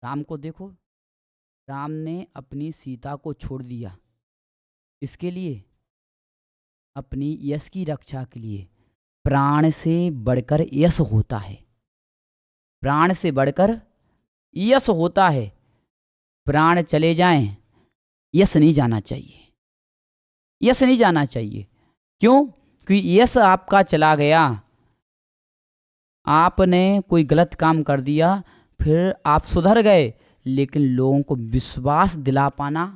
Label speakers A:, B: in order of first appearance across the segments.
A: राम को देखो, राम ने अपनी सीता को छोड़ दिया। इसके लिए अपनी यश की रक्षा के लिए। प्राण से बढ़कर यश होता है, प्राण से बढ़कर यश होता है। प्राण चले जाएं, यश नहीं जाना चाहिए, यश नहीं जाना चाहिए। क्यों? क्योंकि यश आपका चला गया, आपने कोई गलत काम कर दिया, फिर आप सुधर गए, लेकिन लोगों को विश्वास दिला पाना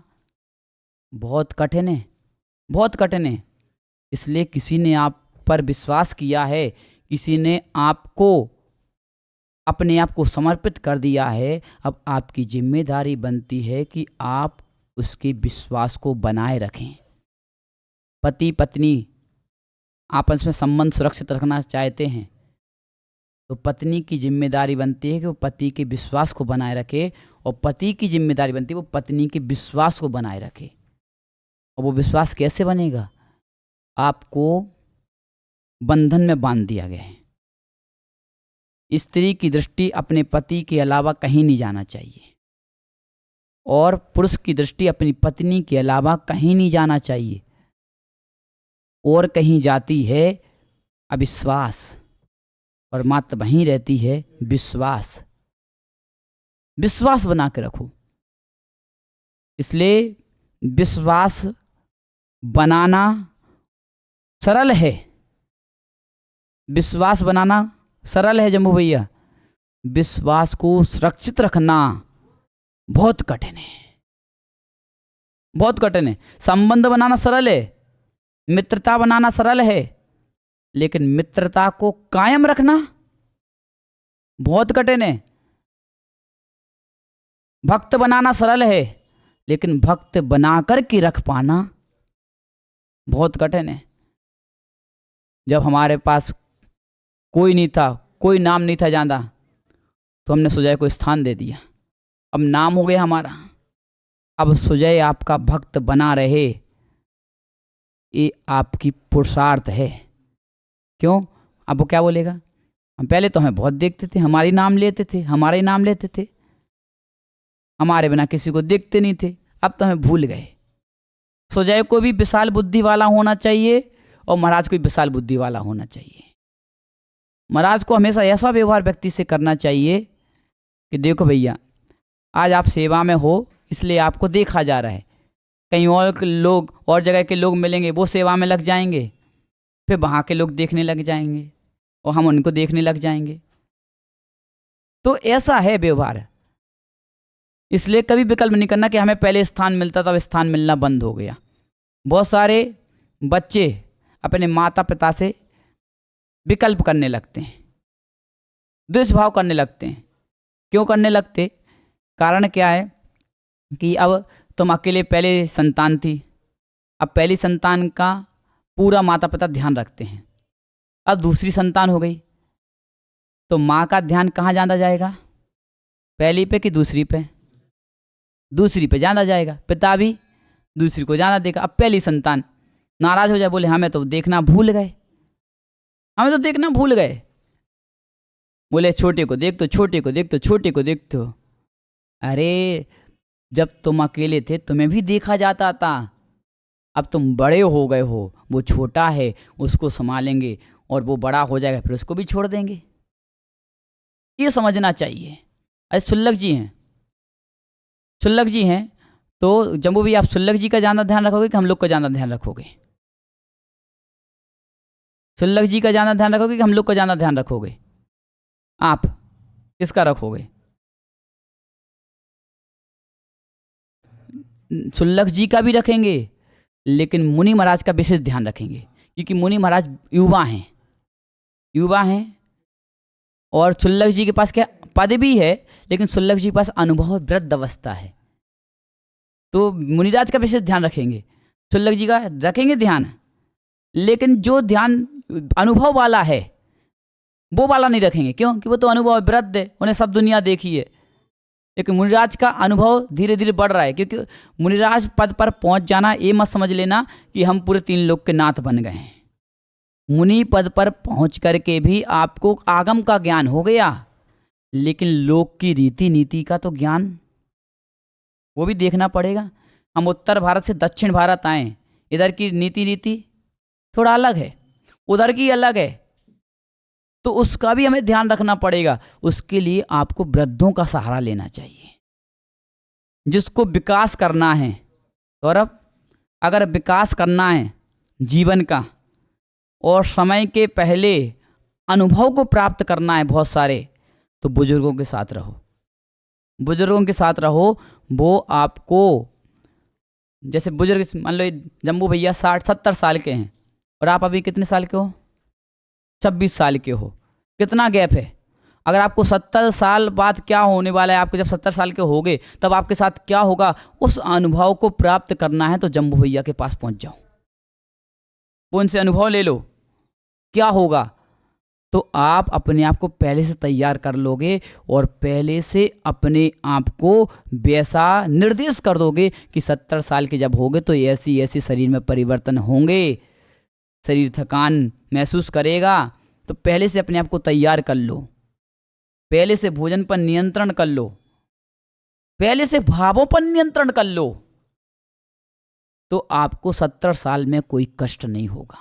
A: बहुत कठिन है, बहुत कठिन है। इसलिए किसी ने आप पर विश्वास किया है, किसी ने आपको अपने आप को समर्पित कर दिया है, अब आपकी जिम्मेदारी बनती है कि आप उसके विश्वास को बनाए रखें। पति पत्नी आपस में संबंध सुरक्षित रखना चाहते हैं तो पत्नी की जिम्मेदारी बनती है कि वो पति के विश्वास को बनाए रखे, और पति की जिम्मेदारी बनती है वो पत्नी के विश्वास को बनाए रखे। और वो विश्वास कैसे बनेगा? आपको बंधन में बांध दिया गया है। स्त्री की दृष्टि अपने पति के अलावा कहीं नहीं जाना चाहिए, और पुरुष की दृष्टि अपनी पत्नी के अलावा कहीं नहीं जाना चाहिए। और कहीं जाती है अविश्वास, और मात्र वहीं रहती है विश्वास। विश्वास बना के रखो। इसलिए विश्वास बनाना सरल है, विश्वास बनाना सरल है जम्मू भैया, विश्वास को सुरक्षित रखना बहुत कठिन है, बहुत कठिन है। संबंध बनाना सरल है, मित्रता बनाना सरल है, लेकिन मित्रता को कायम रखना बहुत कठिन है। भक्त बनाना सरल है, लेकिन भक्त बनाकर के रख पाना बहुत कठिन है। जब हमारे पास कोई नहीं था, कोई नाम नहीं था जानता, तो हमने सुजय को स्थान दे दिया। अब नाम हो गया हमारा, अब सुजय आपका भक्त बना रहे, ये आपकी पुरुषार्थ है। क्यों? अब वो क्या बोलेगा? हम पहले तो हमें बहुत देखते थे, हमारी नाम लेते थे, हमारे नाम लेते थे, हमारे बिना किसी को देखते नहीं थे, अब तो हमें भूल गए। सुजय को भी विशाल बुद्धि वाला होना चाहिए, और महाराज को भी विशाल बुद्धि वाला होना चाहिए। महाराज को हमेशा ऐसा व्यवहार व्यक्ति से करना चाहिए कि देखो भैया, आज आप सेवा में हो इसलिए आपको देखा जा रहा है, कहीं और के लोग और जगह के लोग मिलेंगे, वो सेवा में लग जाएंगे, फिर वहाँ के लोग देखने लग जाएंगे और हम उनको देखने लग जाएंगे। तो ऐसा है व्यवहार। इसलिए कभी विकल्प नहीं करना कि हमें पहले स्थान मिलता था, अब स्थान मिलना बंद हो गया। बहुत सारे बच्चे अपने माता पिता से विकल्प करने लगते हैं, दुष्भाव करने लगते हैं। क्यों करने लगते? कारण क्या है कि अब तुम अकेले पहले संतान थी, अब पहली संतान का पूरा माता पिता ध्यान रखते हैं, अब दूसरी संतान हो गई तो माँ का ध्यान कहाँ ज़्यादा जाएगा? पहली पे कि दूसरी पे? दूसरी पे ज़्यादा जाएगा। पिता भी दूसरी को ज़्यादा देगा। अब पहली संतान नाराज हो जाए, बोले हमें तो देखना भूल गए, हमें तो देखना भूल गए। बोले छोटे को देख तो, छोटे को देख तो, छोटे को देख तो। अरे जब तुम अकेले थे तुम्हें भी देखा जाता था, अब तुम बड़े हो गए हो, वो छोटा है उसको संभालेंगे, और वो बड़ा हो जाएगा फिर उसको भी छोड़ देंगे। ये समझना चाहिए। अरे सुल्लक जी हैं, सुल्लक जी हैं, तो जम्बू भी आप सुल्लक जी का ज़्यादा ध्यान रखोगे कि हम लोग का ज़्यादा ध्यान रखोगे? सुल्लक जी का ज़्यादा ध्यान रखोगे कि हम लोग का ज़्यादा ध्यान रखोगे? आप किसका रखोगे? सुल्लक जी का भी रखेंगे, लेकिन मुनि महाराज का विशेष ध्यान रखेंगे, क्योंकि मुनि महाराज युवा हैं, युवा हैं। और सुल्लक जी के पास क्या पद भी है, लेकिन सुल्लक जी के पास अनुभव वृद्ध अवस्था है, तो मुनिराज का विशेष ध्यान रखेंगे। सुल्लक जी का रखेंगे ध्यान, लेकिन जो ध्यान अनुभव वाला है वो वाला नहीं रखेंगे। क्यों? कि वो तो अनुभव वृद्ध है, उन्हें सब दुनिया देखी है। लेकिन मुनिराज का अनुभव धीरे धीरे बढ़ रहा है, क्योंकि मुनिराज पद पर पहुंच जाना ये मत समझ लेना कि हम पूरे 3 लोक के नाथ बन गए हैं। मुनि पद पर पहुंच करके भी आपको आगम का ज्ञान हो गया, लेकिन लोक की रीति नीति का तो ज्ञान वो भी देखना पड़ेगा। हम उत्तर भारत से दक्षिण भारत आए, इधर की नीति रीति थोड़ा अलग है, उधर की अलग है, तो उसका भी हमें ध्यान रखना पड़ेगा। उसके लिए आपको वृद्धों का सहारा लेना चाहिए, जिसको विकास करना है। गौरव, अगर विकास करना है जीवन का और समय के पहले अनुभव को प्राप्त करना है बहुत सारे, तो बुजुर्गों के साथ रहो, बुजुर्गों के साथ रहो। वो आपको, जैसे बुजुर्ग मान लो जम्बू भैया 60-70 साल के हैं और आप अभी कितने साल के हो, 26 साल के हो, कितना गैप है। अगर आपको 70 साल बाद क्या होने वाला है, आपके जब 70 साल के होगे तब आपके साथ क्या होगा, उस अनुभव को प्राप्त करना है तो जम्बू भैया के पास पहुंच जाओ, वो उनसे अनुभव ले लो क्या होगा। तो आप अपने आप को पहले से तैयार कर लोगे और पहले से अपने आप को वैसा निर्देश कर दोगे कि 70 साल के जब होगे तो ऐसी ऐसी शरीर में परिवर्तन होंगे, शरीर थकान महसूस करेगा। तो पहले से अपने आप को तैयार कर लो, पहले से भोजन पर नियंत्रण कर लो, पहले से भावों पर नियंत्रण कर लो, तो आपको 70 साल में कोई कष्ट नहीं होगा।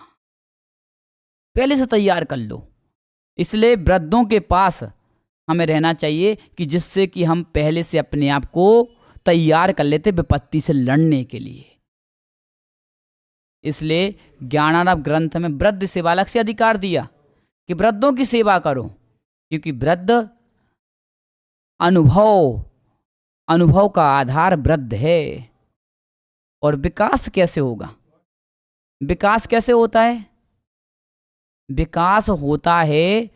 A: पहले से तैयार कर लो। इसलिए वृद्धों के पास हमें रहना चाहिए कि जिससे कि हम पहले से अपने आप को तैयार कर लेते विपत्ति से लड़ने के लिए। इसलिए ज्ञानार्णव ग्रंथ में वृद्ध सेवालक से अधिकार दिया कि वृद्धों की सेवा करो, क्योंकि वृद्ध अनुभव का आधार वृद्ध है। और विकास कैसे होगा, विकास कैसे होता है? विकास होता है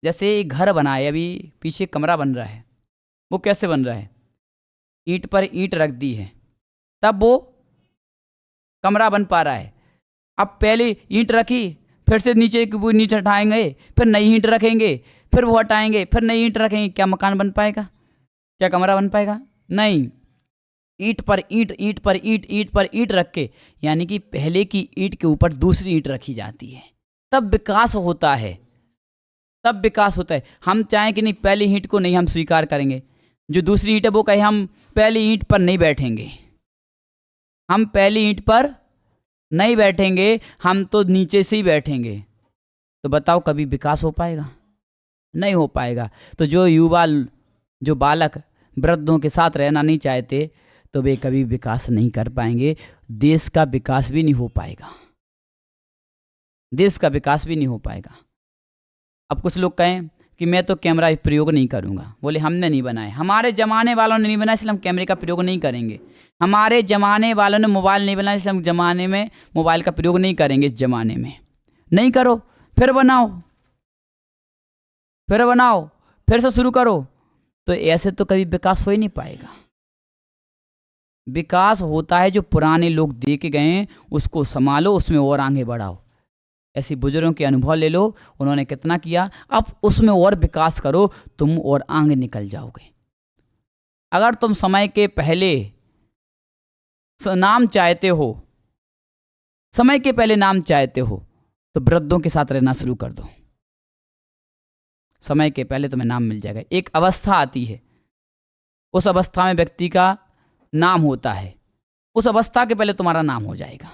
A: जैसे घर बना है, अभी पीछे कमरा बन रहा है, वो कैसे बन रहा है, ईंट पर ईंट रख दी है तब वो कमरा बन पा रहा है। अब पहले ईंट रखी, फिर से नीचे हटाएंगे, फिर नई ईंट रखेंगे, फिर वो हटाएंगे, फिर नई ईंट रखेंगे, क्या मकान बन पाएगा, क्या कमरा बन पाएगा? नहीं। ईंट पर ईंट, ईंट पर ईंट, ईंट पर ईंट रख के, यानी कि पहले की ईंट के ऊपर दूसरी ईंट रखी जाती है, तब विकास होता है, तब विकास होता है। हम चाहें कि नहीं पहली ईंट को नहीं हम स्वीकार करेंगे, जो दूसरी ईंट है वो कहे हम पहली ईंट पर नहीं बैठेंगे, हम पहली ईंट पर नहीं बैठेंगे, हम तो नीचे से ही बैठेंगे, तो बताओ कभी विकास हो पाएगा? नहीं हो पाएगा। तो जो बालक वृद्धों के साथ रहना नहीं चाहते तो वे कभी विकास नहीं कर पाएंगे, देश का विकास भी नहीं हो पाएगा, देश का विकास भी नहीं हो पाएगा। अब कुछ लोग कहें कि मैं तो कैमरा प्रयोग नहीं करूंगा, बोले हमने नहीं बनाया, हमारे ज़माने वालों ने नहीं बनाया इसलिए हम कैमरे का प्रयोग नहीं करेंगे, हमारे ज़माने वालों ने मोबाइल नहीं बनाया इसलिए हम ज़माने में मोबाइल का प्रयोग नहीं करेंगे, इस ज़माने में नहीं करो, फिर बनाओ, फिर बनाओ, फिर से शुरू करो, तो ऐसे तो कभी विकास हो ही नहीं पाएगा। विकास होता है जो पुराने लोग दे के गए हैं उसको संभालो, उसमें और आगे बढ़ाओ। ऐसी बुजुर्गों के अनुभव ले लो, उन्होंने कितना किया, अब उसमें और विकास करो, तुम और आगे निकल जाओगे। अगर तुम समय के पहले नाम चाहते हो, समय के पहले नाम चाहते हो, तो वृद्धों के साथ रहना शुरू कर दो, समय के पहले तुम्हें नाम मिल जाएगा। एक अवस्था आती है, उस अवस्था में व्यक्ति का नाम होता है, उस अवस्था के पहले तुम्हारा नाम हो जाएगा।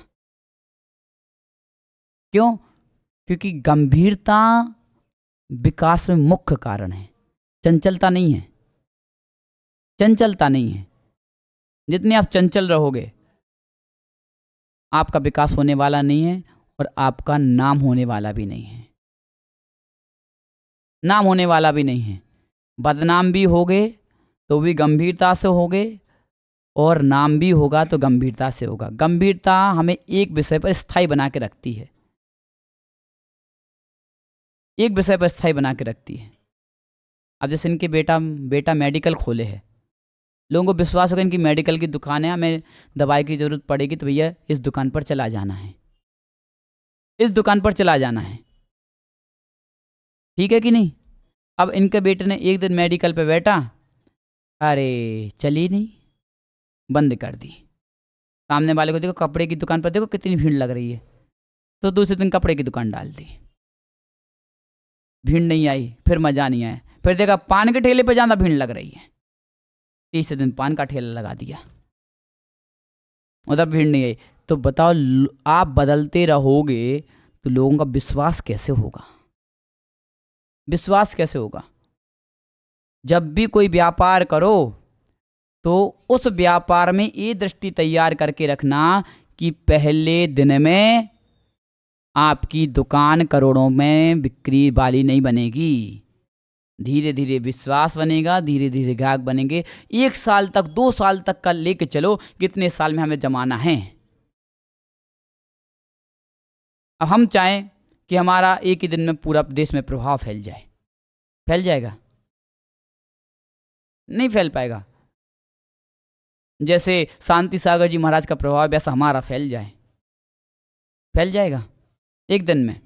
A: क्यों? क्योंकि गंभीरता विकास में मुख्य कारण है, चंचलता नहीं है, चंचलता नहीं है। जितने आप चंचल रहोगे आपका विकास होने वाला नहीं है और आपका नाम होने वाला भी नहीं है, नाम होने वाला भी नहीं है। बदनाम भी होगे तो भी गंभीरता से होगे और नाम भी होगा तो गंभीरता से होगा। गंभीरता हमें एक विषय पर स्थायी बना के रखती है, एक विषय पर स्थायी बना के रखती है। अब जैसे इनके बेटा मेडिकल खोले है, लोगों को विश्वास होगा इनकी मेडिकल की दुकान है, हमें दवाई की ज़रूरत पड़ेगी तो भैया इस दुकान पर चला जाना है, इस दुकान पर चला जाना है, ठीक है कि नहीं? अब इनके बेटे ने एक दिन मेडिकल पे बैठा, अरे चली नहीं, बंद कर दी। सामने वाले को देखो कपड़े की दुकान पर देखो कितनी भीड़ लग रही है, तो दूसरे दिन कपड़े की दुकान डाल दी, भीड़ नहीं आई, फिर मज़ा नहीं आया, फिर देखा पान के ठेले पे ज़्यादा भीड़ लग रही है, तीसरे दिन पान का ठेला लगा दिया, उधर भीड़ नहीं आई। तो बताओ आप बदलते रहोगे तो लोगों का विश्वास कैसे होगा? विश्वास कैसे होगा? जब भी कोई व्यापार करो तो उस व्यापार में ये दृष्टि तैयार करके रखना कि पहले दिन में आपकी दुकान करोड़ों में बिक्री वाली नहीं बनेगी, धीरे धीरे विश्वास बनेगा, धीरे धीरे ग्राहक बनेंगे। 1 साल तक 2 साल तक का लेके चलो, कितने साल में हमें जमाना है। अब हम चाहें कि हमारा एक ही दिन में पूरा देश में प्रभाव फैल जाए, फैल जाएगा? नहीं फैल पाएगा। जैसे शांति सागर जी महाराज का प्रभाव वैसा हमारा फैल जाए, फैल जाएगा एक दिन में?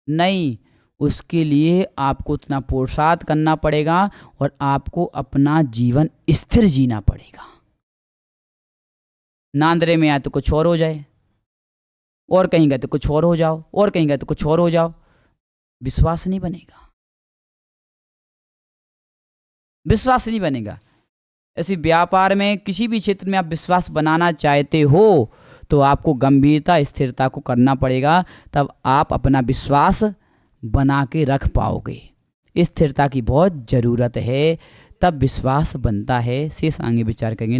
A: नहीं, उसके लिए आपको उतना पुरुषार्थ करना पड़ेगा और आपको अपना जीवन स्थिर जीना पड़ेगा। नांदरे में आए तो कुछ और हो जाए, और कहीं गए तो कुछ और हो जाओ, और कहीं गए तो कुछ और हो जाओ, विश्वास नहीं बनेगा, विश्वास नहीं बनेगा। ऐसे व्यापार में किसी भी क्षेत्र में आप विश्वास बनाना चाहते हो तो आपको गंभीरता स्थिरता को करना पड़ेगा, तब आप अपना विश्वास बना के रख पाओगे। स्थिरता की बहुत ज़रूरत है, तब विश्वास बनता है। शेष आगे विचार करेंगे।